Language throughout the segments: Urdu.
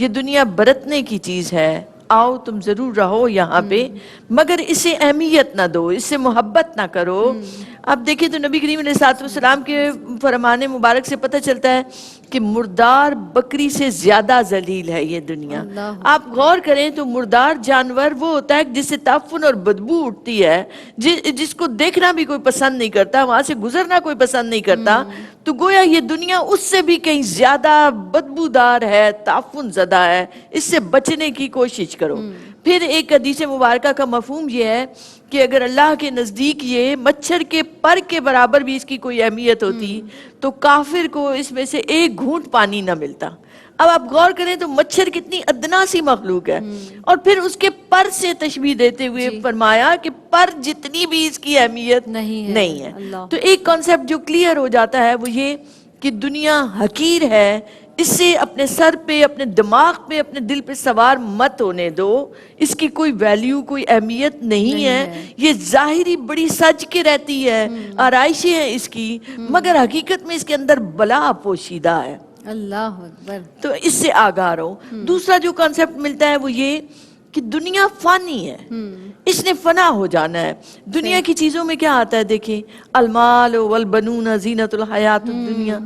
یہ دنیا برتنے کی چیز ہے، آؤ تم ضرور رہو یہاں پہ، مگر اسے اہمیت نہ دو، اس سے محبت نہ کرو۔ اب دیکھیں تو نبی کریم علیہ الصلوۃ والسلام کے فرمان مبارک سے پتہ چلتا ہے کہ مردار بکری سے زیادہ ذلیل ہے یہ دنیا۔ آپ غور کریں تو مردار جانور وہ ہوتا ہے جس سے تعفن اور بدبو اٹھتی ہے، جس کو دیکھنا بھی کوئی پسند نہیں کرتا، وہاں سے گزرنا کوئی پسند نہیں کرتا، تو گویا یہ دنیا اس سے بھی کہیں زیادہ بدبودار ہے، تعفن زدہ ہے، اس سے بچنے کی کوشش کرو۔ پھر ایک حدیث مبارکہ کا مفہوم یہ ہے کہ اگر اللہ کے نزدیک یہ مچھر کے پر کے برابر بھی اس کی کوئی اہمیت ہوتی تو کافر کو اس میں سے ایک گھونٹ پانی نہ ملتا۔ اب آپ غور کریں تو مچھر کتنی ادنا سی مخلوق ہے، اور پھر اس کے پر سے تشبیہ دیتے ہوئے فرمایا کہ پر جتنی بھی اس کی اہمیت نہیں ہے۔ تو ایک کانسیپٹ جو کلیئر ہو جاتا ہے وہ یہ کہ دنیا حقیر ہے، اس سے اپنے سر پہ، اپنے دماغ پہ، اپنے دل پہ سوار مت ہونے دو، اس کی کوئی ویلیو، کوئی اہمیت نہیں ہے۔ یہ ظاہری بڑی سج کے رہتی ہے، آرائشیں ہیں اس کی، مگر حقیقت میں اس کے اندر بلا پوشیدہ ہے۔ اللہ اکبر۔ تو اس سے آگاہ رہو۔ دوسرا جو کانسیپٹ ملتا ہے وہ یہ کہ دنیا فانی ہے، اس نے فنا ہو جانا ہے۔ دنیا کی چیزوں میں کیا آتا ہے دیکھیں، المال والبنون زینت الحیات الدنیا،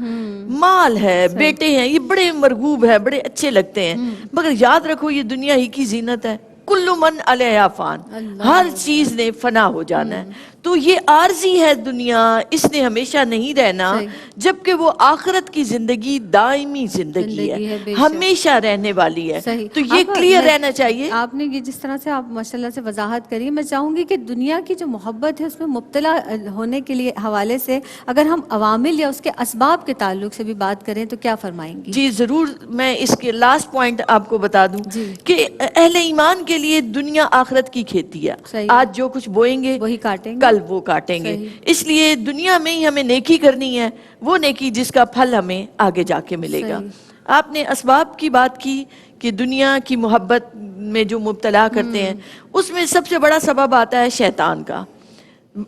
مال ہے، بیٹے ہیں، یہ بڑے مرغوب ہے، بڑے اچھے لگتے ہیں، مگر یاد رکھو یہ دنیا ہی کی زینت ہے۔ کل من علیہا فان، ہر چیز نے فنا ہو جانا ہے۔ تو یہ عارضی ہے دنیا، اس نے ہمیشہ نہیں رہنا، جبکہ وہ آخرت کی زندگی دائمی زندگی ہے، ہمیشہ رہنے والی ہے۔ تو یہ کلیئر رہنا چاہیے۔ آپ نے یہ جس طرح سے آپ ماشاءاللہ سے وضاحت کری، میں چاہوں گی کہ دنیا کی جو محبت ہے اس میں مبتلا ہونے کے لیے حوالے سے اگر ہم عوامل یا اس کے اسباب کے تعلق سے بھی بات کریں تو کیا فرمائیں گی؟ جی ضرور، میں اس کے لاسٹ پوائنٹ آپ کو بتا دوں کہ اہل ایمان کے لیے دنیا آخرت کی کھیتی ہے، آج جو کچھ بوئیں گے وہی کاٹیں گے، کل وہ کاٹیں گے۔ اس لیے دنیا میں ہی ہمیں نیکی کرنی ہے، وہ نیکی جس کا پھل ہمیں آگے جا کے ملے گا۔ آپ نے اسباب کی بات کی کہ دنیا کی محبت میں جو مبتلا کرتے ہیں، اس میں سب سے بڑا سبب آتا ہے شیطان کا۔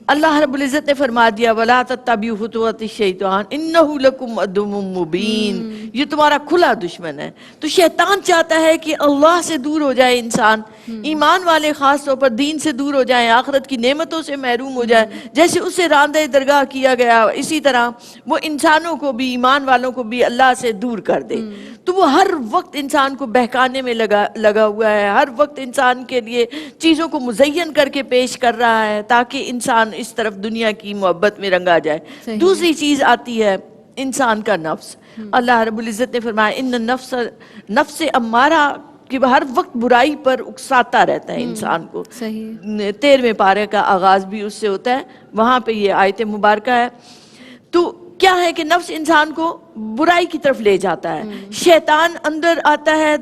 اللہ رب العزت نے فرما دیا وَلَا تَتَّبِعُوا خُطُوَاتِ الشَّيْطَانِ إِنَّهُ لَكُمْ عَدُوٌّ مُّبِينٌ، یہ تمہارا کھلا دشمن ہے۔ تو شیطان چاہتا ہے کہ اللہ سے دور ہو جائے انسان، ایمان والے خاص طور پر دین سے دور ہو جائیں، آخرت کی نعمتوں سے محروم ہو جائے۔ جیسے اسے راندہ درگاہ کیا گیا، اسی طرح وہ انسانوں کو بھی، ایمان والوں کو بھی اللہ سے دور کر دے۔ تو وہ ہر وقت انسان کو بہکانے میں لگا ہوا ہے، ہر وقت انسان کے لیے چیزوں کو مزین کر کے پیش کر رہا ہے تاکہ انسان اس طرف دنیا کی محبت میں رنگا جائے۔ دوسری چیز آتی ہے انسان کا نفس۔ اللہ رب العزت نے فرمایا ان نفس امارہ، کہ ہر وقت برائی پر اکساتا رہتا ہے انسان کو۔ 13ویں پارے کا آغاز بھی اس سے ہوتا ہے، وہاں پہ یہ آیت مبارکہ ہے۔ تو کیا ہے کہ نفس انسان کو برائی کی طرف لے جاتا ہے، شیطان اندر آتا ہے،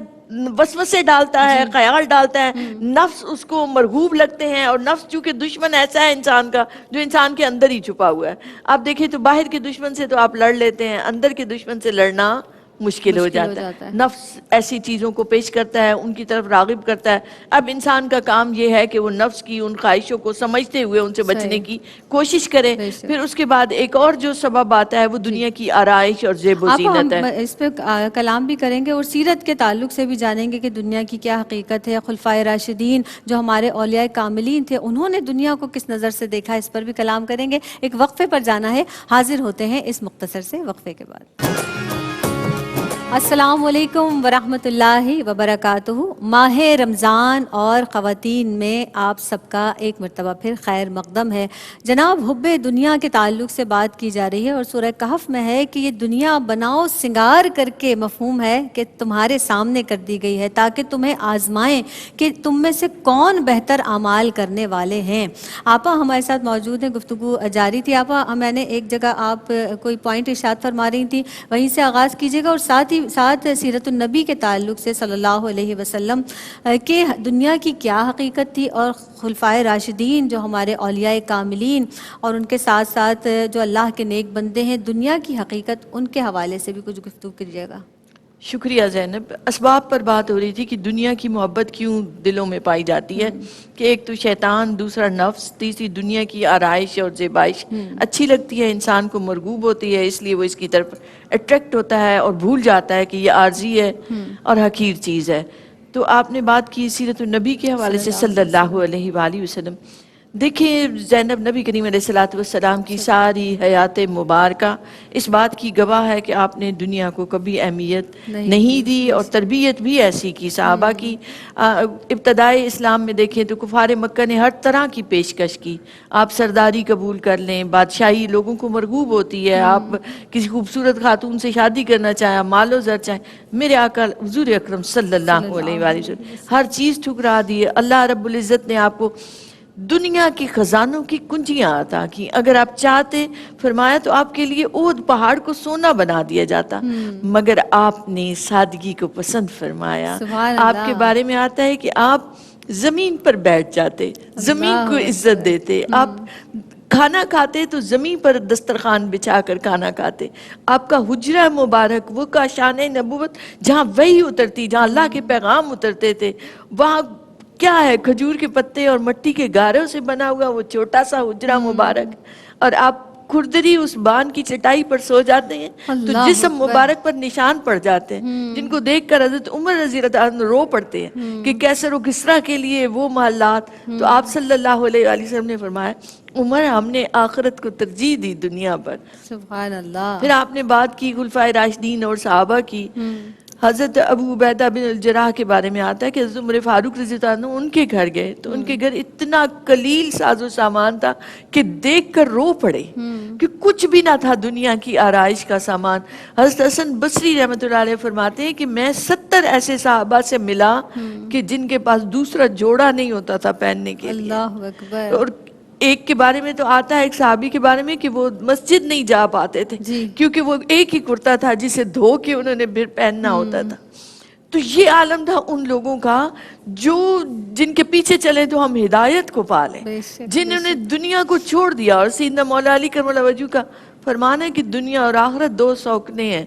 وسوسے ڈالتا ہے، خیال ڈالتا ہے، نفس اس کو مرغوب لگتے ہیں، اور نفس چونکہ دشمن ایسا ہے انسان کا جو انسان کے اندر ہی چھپا ہوا ہے۔ آپ دیکھیں تو باہر کے دشمن سے تو آپ لڑ لیتے ہیں، اندر کے دشمن سے لڑنا مشکل ہو جاتا ہے۔ نفس ایسی چیزوں کو پیش کرتا ہے، ان کی طرف راغب کرتا ہے۔ اب انسان کا کام یہ ہے کہ وہ نفس کی ان خواہشوں کو سمجھتے ہوئے ان سے بچنے کی کوشش کرے۔ پھر اس کے بعد ایک اور جو سبب آتا ہے وہ دنیا کی آرائش اور زیب و زینت ہے۔ اس پہ کلام بھی کریں گے اور سیرت کے تعلق سے بھی جانیں گے کہ دنیا کی کیا حقیقت ہے۔ خلفائے راشدین جو ہمارے اولیاء کاملین تھے، انہوں نے دنیا کو کس نظر سے دیکھا، اس پر بھی کلام کریں گے۔ ایک وقفے پر جانا ہے، حاضر ہوتے ہیں اس مختصر سے وقفے کے بعد۔ السلام علیکم ورحمۃ اللہ وبرکاتہ۔ ماہ رمضان اور خواتین میں آپ سب کا ایک مرتبہ پھر خیر مقدم ہے۔ جناب حب دنیا کے تعلق سے بات کی جا رہی ہے، اور سورہ کہف میں ہے کہ یہ دنیا بناؤ سنگار کر کے، مفہوم ہے کہ تمہارے سامنے کر دی گئی ہے تاکہ تمہیں آزمائیں کہ تم میں سے کون بہتر اعمال کرنے والے ہیں۔ آپا ہمارے ساتھ موجود ہیں، گفتگو جاری تھی۔ آپا میں نے ایک جگہ آپ کوئی پوائنٹ ارشاد فرما رہی تھی، وہیں سے آغاز کیجیے گا، اور ساتھ سیرت النبی کے تعلق سے صلی اللہ علیہ وسلم کہ دنیا کی کیا حقیقت تھی، اور خلفائے راشدین جو ہمارے اولیاء کاملین اور ان کے ساتھ ساتھ جو اللہ کے نیک بندے ہیں، دنیا کی حقیقت ان کے حوالے سے بھی کچھ گفتگو کیجیے گا۔ شکریہ زینب. اسباب پر بات ہو رہی تھی کہ دنیا کی محبت کیوں دلوں میں پائی جاتی ہے. کہ ایک تو شیطان، دوسرا نفس، تیسری دنیا کی آرائش اور زیبائش اچھی لگتی ہے، انسان کو مرغوب ہوتی ہے، اس لیے وہ اس کی طرف اٹریکٹ ہوتا ہے اور بھول جاتا ہے کہ یہ عارضی ہے اور حقیر چیز ہے. تو آپ نے بات کی سیرت النبی کے حوالے سے صلی اللہ علیہ وآلہ وسلم. دیکھیں زینب نبی کریم علیہ الصلوۃ والسلام کی ساری حیات مبارکہ اس بات کی گواہ ہے کہ آپ نے دنیا کو کبھی اہمیت نہیں دی اور تربیت بھی ایسی کی. صحابہ کی ابتدائے اسلام میں دیکھیں تو کفار مکہ نے ہر طرح کی پیشکش کی. آپ سرداری قبول کر لیں، بادشاہی لوگوں کو مرغوب ہوتی ہے، آپ کسی خوبصورت خاتون سے شادی کرنا چاہیں، مال و زر چاہیں. میرے آقا حضور اکرم صلی اللہ علیہ وآلہ وسلم ہر چیز ٹھکرا دی. اللہ رب العزت نے آپ کو دنیا کے خزانوں کی کنجیاں عطا کی. اگر آپ چاہتے فرمایا تو آپ کے لیے احد پہاڑ کو سونا بنا دیا جاتا، مگر آپ نے سادگی کو پسند فرمایا. آپ کے بارے میں آتا ہے کہ آپ زمین پر بیٹھ جاتے، زمین کو عزت دیتے. آپ کھانا کھاتے تو زمین پر دسترخوان بچھا کر کھانا کھاتے. آپ کا حجرہ مبارک وہ کاشان نبوت جہاں وحی اترتی، جہاں اللہ کے پیغام اترتے تھے، وہاں کیا ہے؟ کھجور کے پتے اور مٹی کے گاروں سے بنا ہوا وہ چھوٹا سا حجرہ مبارک، اور آپ کھردری اس بان کی چٹائی پر سو جاتے ہیں تو جسم مبارک پر نشان پڑ جاتے ہیں، جن کو دیکھ کر حضرت عمر رضی اللہ عنہ رو پڑتے ہیں کہ کیسر و کسرا کے لیے وہ محلات. تو آپ صلی اللہ علیہ وآلہ وسلم نے فرمایا عمر ہم نے آخرت کو ترجیح دی دنیا پر. سبحان اللہ. پھر آپ نے بات کی خلفائے راشدین اور صحابہ کی. حضرت ابو عبیدہ بن الجراح کے بارے میں آتا ہے کہ حضرت عمر فاروق رضی اللہ عنہ ان کے گھر گئے تو ان کے گھر اتنا قلیل ساز و سامان تھا کہ دیکھ کر رو پڑے کہ کچھ بھی نہ تھا دنیا کی آرائش کا سامان. حضرت حسن بصری رحمۃ اللہ علیہ فرماتے ہیں کہ میں 70 ایسے صحابہ سے ملا کہ جن کے پاس دوسرا جوڑا نہیں ہوتا تھا پہننے کے لیے. اللہ اکبر. اور ایک کے بارے میں تو آتا ہے ایک صحابی کے بارے میں کہ وہ مسجد نہیں جا پاتے تھے کیونکہ وہ ایک ہی کرتا تھا جسے دھو کے انہوں نے پھر پہننا ہوتا تھا. تو یہ عالم تھا ان لوگوں کا جو جن کے پیچھے چلیں تو ہم ہدایت کو پالیں، جنہوں نے دنیا کو چھوڑ دیا. اور سیدنا مولا علی کرم اللہ وجہہ کا فرمان ہے کہ دنیا اور آخرت دو سوکنے ہیں.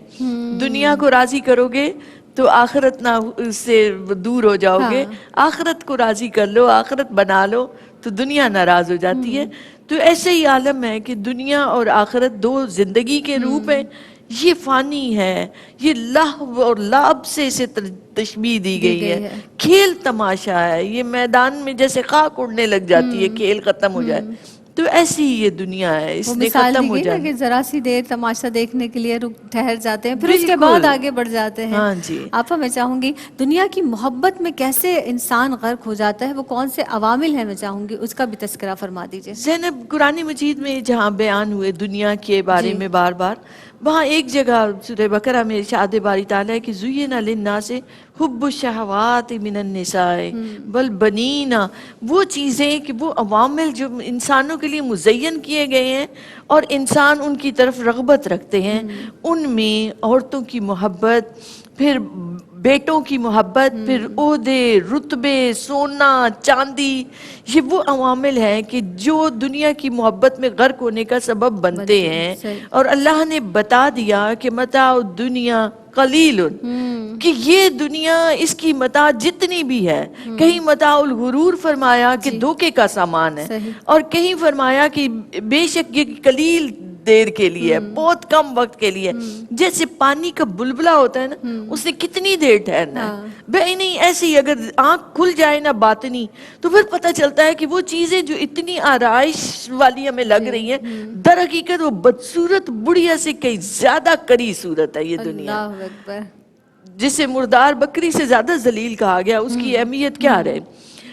دنیا کو راضی کرو گے تو آخرت نہ سے دور ہو جاؤ گے، آخرت کو راضی کر لو، آخرت بنا لو تو دنیا ناراض ہو جاتی ہے. تو ایسے ہی عالم ہے کہ دنیا اور آخرت دو زندگی کے روپ ہیں. یہ فانی ہے، یہ لہو اور لعب سے اسے تشبیہ دی گئی ہے. کھیل تماشا ہے، یہ میدان میں جیسے خاک اڑنے لگ جاتی ہے، کھیل ختم ہو جائے. تو ایسی ہی یہ دنیا ہے، اس نے ختم ہو جائے. کہ ذرا سی دیر تماشا دیکھنے کے لیے ٹھہر جاتے ہیں، پھر اس کے بعد آگے بڑھ جاتے ہیں. ہاں جی. آپا میں چاہوں گی دنیا کی محبت میں کیسے انسان غرق ہو جاتا ہے، وہ کون سے عوامل ہیں، میں چاہوں گی اس کا بھی تذکرہ فرما دیجیے. زینب قرآن مجید میں جہاں بیان ہوئے دنیا کے بارے میں بار بار، وہاں ایک جگہ سورہ بقرہ میں ارشاد باری تعالیٰ ہے کہ زُیِّنَ لِلنَّاسِ حُبُّ الشَّهَوَاتِ مِنَ النِّسَاءِ وَالْبَنِينَ، وہ چیزیں کہ وہ عوامل جو انسانوں کے لیے مزین کیے گئے ہیں اور انسان ان کی طرف رغبت رکھتے ہیں، ان میں عورتوں کی محبت، پھر بیٹوں کی محبت، پھر عہدے، رتبے، سونا، چاندی، یہ وہ عوامل ہیں کہ جو دنیا کی محبت میں غرق ہونے کا سبب بنتے ہیں. اور اللہ نے بتا دیا کہ متاع الدنیا قلیل، کہ یہ دنیا اس کی متاع جتنی بھی ہے، کہیں متاع الغرور فرمایا کہ دھوکے کا سامان ہے، اور کہیں فرمایا کہ بے شک یہ قلیل دیر کے لیے، بہت کم وقت کے لیے. جیسے پانی کا بلبلہ ہوتا ہے نا، اس نے کتنی دیر ٹھہرنا ہے. بھائی نہیں ایسے ہی اگر آنکھ کھل جائے نا باطنی تو پھر پتہ چلتا ہے کہ وہ چیزیں جو اتنی آرائش والی ہمیں لگ رہی ہیں، در حقیقت وہ بدصورت بڑھیا سے کئی زیادہ کری صورت ہے یہ دنیا. اللہ اکبر. جسے مردار بکری سے زیادہ ذلیل کہا گیا، اس کی اہمیت کیا رہے.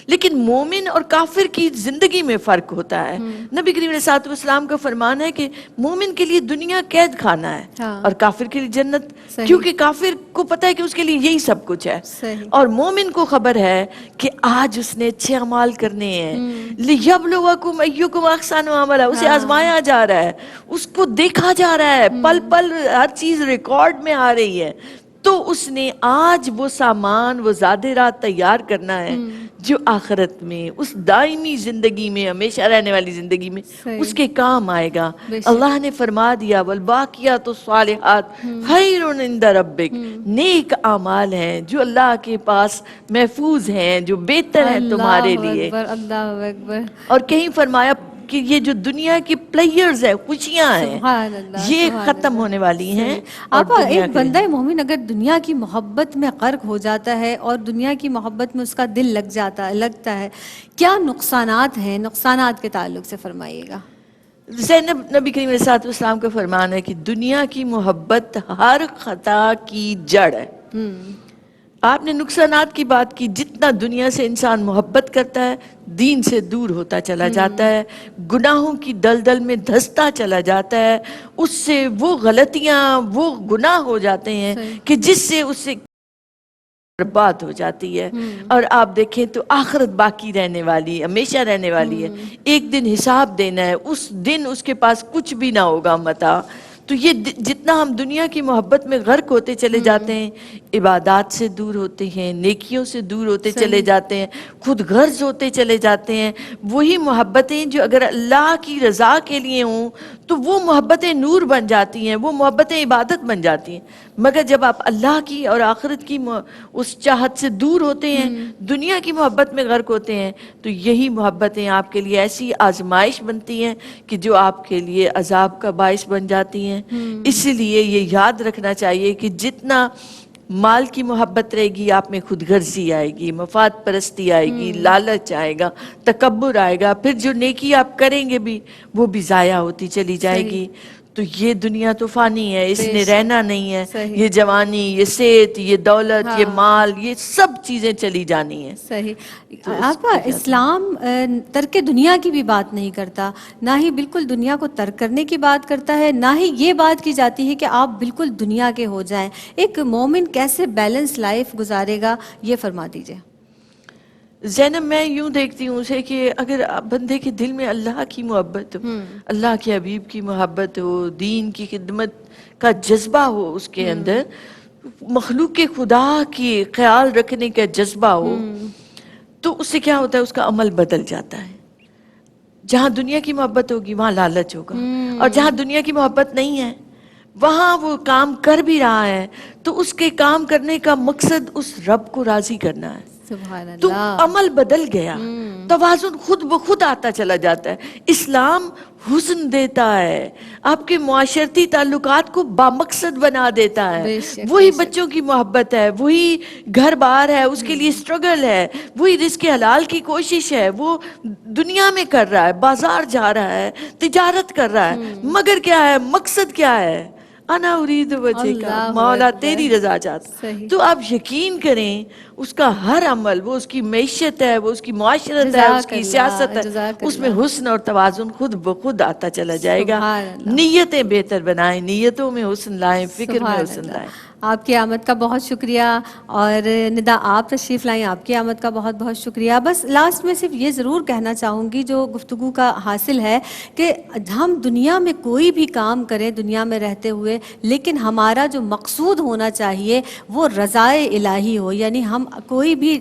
لیکن مومن اور کافر کی زندگی میں فرق ہوتا ہے. نبی کریم علیہ الصلوۃ والسلام کا فرمان ہے کہ مومن کے لیے دنیا قید خانہ ہے اور کافر کے لیے جنت، کیونکہ کافر کو پتہ ہے کہ اس کے لیے یہی سب کچھ ہے، اور مومن کو خبر ہے کہ آج اس نے اچھے اعمال کرنے ہیں. لِيَبْلُوَكُمْ أَيُّكُمْ أَحْسَنُ عَمَلًا، اسے آزمایا جا رہا ہے، اس کو دیکھا جا رہا ہے، پل پل ہر چیز ریکارڈ میں آ رہی ہے. تو اس نے آج وہ سامان، وہ زادرات تیار کرنا ہے جو آخرت میں، اس دائمی زندگی میں، ہمیشہ رہنے والی زندگی میں صحیح۔ اس کے کام آئے گا۔ بے شک۔ اللہ نے فرما دیا والباقیات الصالحات خیر عند ربک، نیک اعمال ہیں جو اللہ کے پاس محفوظ ہیں، جو بہتر ہیں تمہارے لیے۔ اللہ اکبر۔ اور کہیں فرمایا کہ یہ جو دنیا کی پلیئرز ہیں، خوشیاں ہیں، سبحان اللہ، یہ سبحان ختم اللہ۔ ہونے والی ہیں۔ اور آپا دنیا ایک کے بندہ مومن اگر دنیا کی محبت میں غرق ہو جاتا ہے اور دنیا کی محبت میں اس کا دل لگتا ہے، کیا نقصانات ہیں؟ نقصانات کے تعلق سے فرمائیے گا۔ زینب نبی کریم علیہ الصلوۃ والسلام کا فرمان ہے کہ دنیا کی محبت ہر خطا کی جڑ ہے۔ آپ نے نقصانات کی بات کی، جتنا دنیا سے انسان محبت کرتا ہے دین سے دور ہوتا چلا جاتا ہے، گناہوں کی دلدل میں دھستا چلا جاتا ہے، اس سے وہ غلطیاں، وہ گناہ ہو جاتے ہیں کہ جس سے اس سے برباد ہو جاتی ہے۔ اور آپ دیکھیں تو آخرت باقی رہنے والی، ہمیشہ رہنے والی ہے، ایک دن حساب دینا ہے، اس دن اس کے پاس کچھ بھی نہ ہوگا متاع۔ تو یہ جتنا ہم دنیا کی محبت میں غرق ہوتے چلے جاتے ہیں، عبادات سے دور ہوتے ہیں، نیکیوں سے دور ہوتے چلے جاتے ہیں، خود غرض ہوتے چلے جاتے ہیں، وہی محبتیں جو اگر اللہ کی رضا کے لیے ہوں تو وہ محبتیں نور بن جاتی ہیں، وہ محبتیں عبادت بن جاتی ہیں۔ مگر جب آپ اللہ کی اور آخرت کی اس چاہت سے دور ہوتے ہیں، دنیا کی محبت میں غرق ہوتے ہیں، تو یہی محبتیں آپ کے لیے ایسی آزمائش بنتی ہیں کہ جو آپ کے لیے عذاب کا باعث بن جاتی ہیں۔ اسی لیے یہ یاد رکھنا چاہیے کہ جتنا مال کی محبت رہے گی آپ میں خود غرضی آئے گی، مفاد پرستی آئے گی، لالچ آئے گا، تکبر آئے گا، پھر جو نیکی آپ کریں گے بھی وہ بھی ضائع ہوتی چلی جائے گی۔ تو یہ دنیا تو فانی ہے، اس نے رہنا نہیں ہے، یہ جوانی، یہ صحت، یہ دولت، یہ مال، یہ سب چیزیں چلی جانی ہیں۔ صحیح۔ آپا اسلام ترک دنیا کی بھی بات نہیں کرتا، نہ ہی بالکل دنیا کو ترک کرنے کی بات کرتا ہے، نہ ہی یہ بات کی جاتی ہے کہ آپ بالکل دنیا کے ہو جائیں۔ ایک مومن کیسے بیلنس لائف گزارے گا، یہ فرما دیجئے۔ زینب میں یوں دیکھتی ہوں اسے کہ اگر بندے کے دل میں اللہ کی محبت ہو، اللہ کے حبیب کی محبت ہو، دین کی خدمت کا جذبہ ہو اس کے اندر، مخلوق خدا کی خیال رکھنے کا جذبہ ہو، تو اس سے کیا ہوتا ہے، اس کا عمل بدل جاتا ہے۔ جہاں دنیا کی محبت ہوگی وہاں لالچ ہوگا، اور جہاں دنیا کی محبت نہیں ہے وہاں وہ کام کر بھی رہا ہے تو اس کے کام کرنے کا مقصد اس رب کو راضی کرنا ہے، سبحان تو اللہ۔ عمل بدل گیا، توازن خود بخود آتا چلا جاتا ہے۔ اسلام حسن دیتا ہے، آپ کے معاشرتی تعلقات کو بامقصد بنا دیتا ہے، وہی بچوں کی محبت ہے، وہی گھر بار ہے، اس کے لیے سٹرگل ہے، وہی رزق حلال کی کوشش ہے، وہ دنیا میں کر رہا ہے، بازار جا رہا ہے، تجارت کر رہا ہے، مگر کیا ہے، مقصد کیا ہے، انا ارید وجہ کا، مولا تیری رضا چاہتا۔ تو آپ یقین کریں اس کا ہر عمل، وہ اس کی معیشت ہے، وہ اس کی معاشرت ہے، اس کی سیاست ہے، اس میں حسن اور توازن خود بخود آتا چلا جائے گا۔ نیتیں بہتر بنائیں، نیتوں میں حسن لائیں، فکر میں حسن لائیں۔ آپ کی آمد کا بہت شکریہ، اور ندا آپ تشریف لائیں، آپ کی آمد کا بہت بہت شکریہ۔ بس لاسٹ میں صرف یہ ضرور کہنا چاہوں گی جو گفتگو کا حاصل ہے کہ ہم دنیا میں کوئی بھی کام کریں دنیا میں رہتے ہوئے، لیکن ہمارا جو مقصود ہونا چاہیے وہ رضائے الہی ہو، یعنی ہم کوئی بھی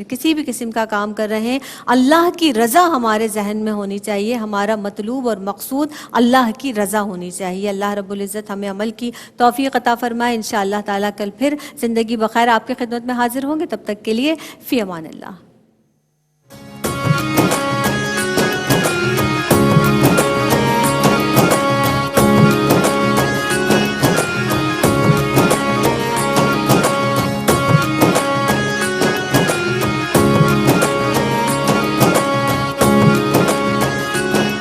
کسی بھی قسم کا کام کر رہے ہیں اللہ کی رضا ہمارے ذہن میں ہونی چاہیے، ہمارا مطلوب اور مقصود اللہ کی رضا ہونی چاہیے۔ اللہ رب العزت ہمیں عمل کی توفیق عطا فرمائے۔ انشاءاللہ تعالیٰ کل پھر زندگی بخیر آپ کی خدمت میں حاضر ہوں گے، تب تک کے لیے فی امان اللہ۔